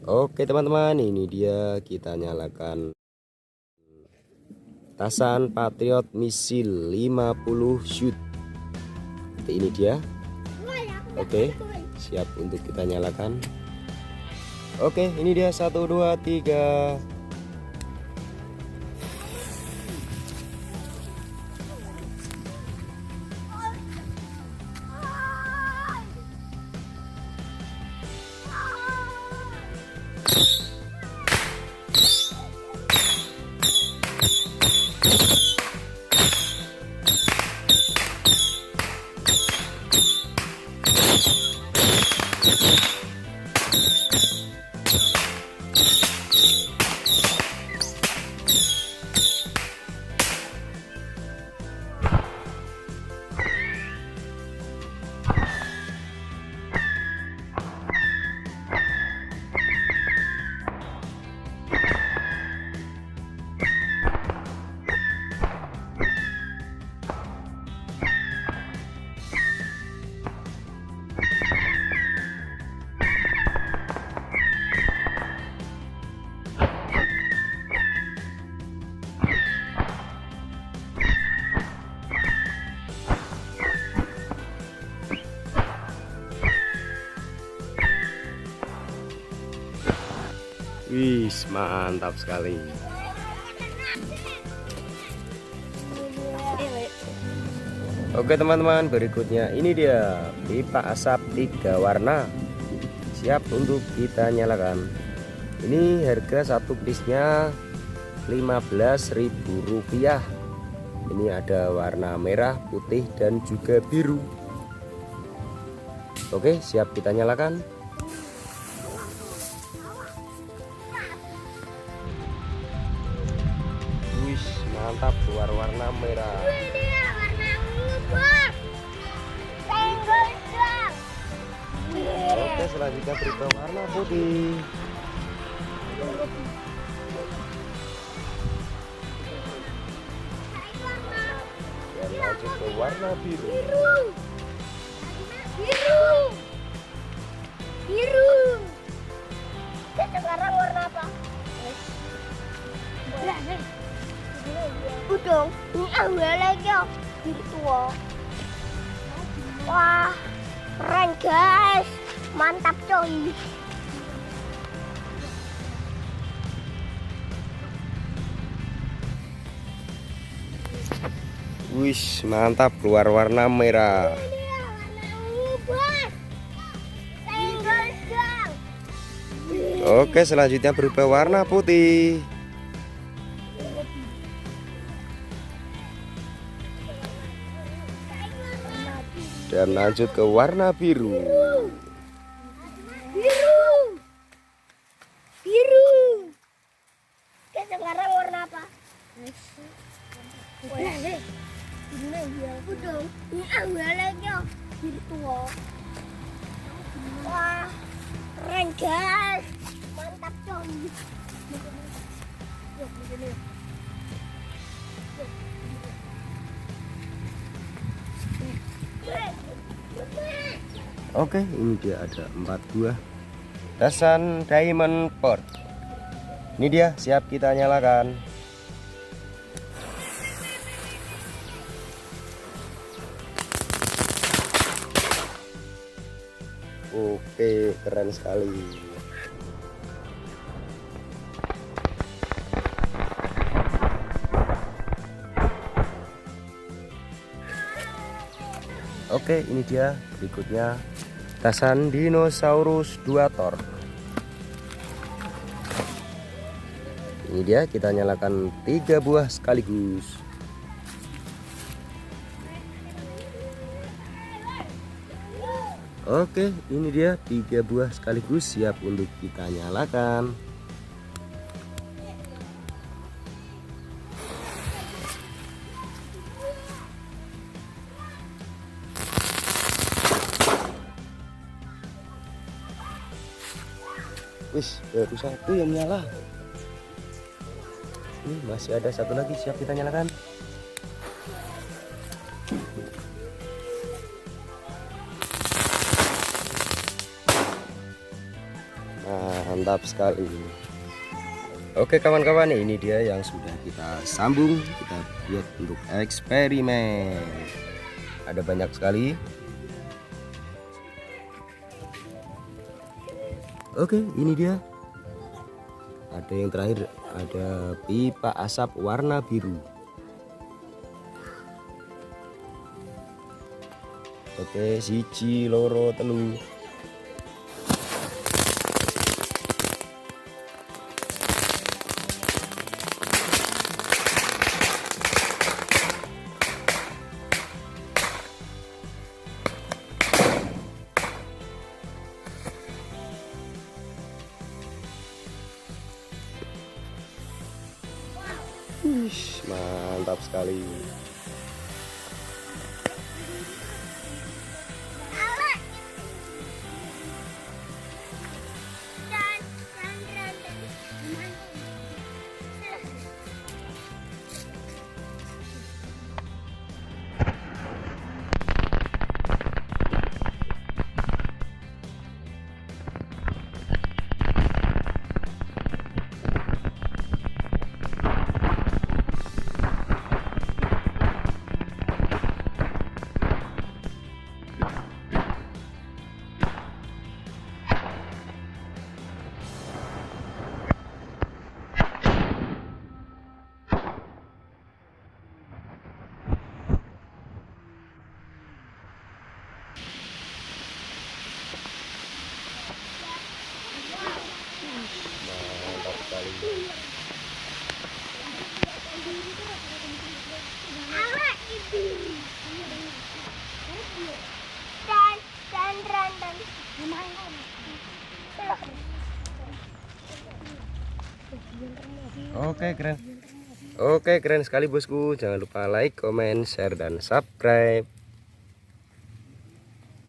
Oke teman-teman, ini dia kita nyalakan tasan Patriot Misil 50 shoot. Ini dia. Oke, siap untuk kita nyalakan. Oke, ini dia 1 2 3. Wih, mantap sekali. Oke teman-teman, berikutnya ini dia pipa asap 3 warna, siap untuk kita nyalakan. Ini harga satu piece-nya Rp15.000. Ini ada warna merah, putih, dan juga biru. Oke, siap kita nyalakan. Wih, mantap, keluar warna merah. Oke, selanjutnya berubah warna putih. Dan lanjut ke warna biru. Sekarang warna apa? Udang. Ini awal lagi ya. Biru tua. Wah, keren guys. Mantap coy. Wih, mantap, keluar warna merah. Oke, selanjutnya berubah warna putih. Dan lanjut ke warna biru. Oke, sekarang warna apa? Udang. Ini awal lagi ya. Biru tua. Wah, keren guys. Mantap coy. Oke, ini dia ada 4 buah tasan diamond port. Ini dia, siap kita nyalakan. Oke, keren sekali. Oke, ini dia berikutnya tasan dinosaurus 2 tor. Ini dia, kita nyalakan 3 buah sekaligus. Oke, ini dia 3 buah sekaligus, siap untuk kita nyalakan. Wis, baru 1 yang nyala. Ini masih ada 1 lagi, siap kita nyalakan. Mantap sekali. Oke kawan-kawan, ini dia yang sudah kita sambung, kita buat untuk eksperimen. Ada banyak sekali. Oke, ini dia. Ada yang terakhir, ada pipa asap warna biru. Oke, siji loro telu. Mantap sekali. Mantap sekali. Oke keren sekali bosku. Jangan lupa like, comment, share, dan subscribe.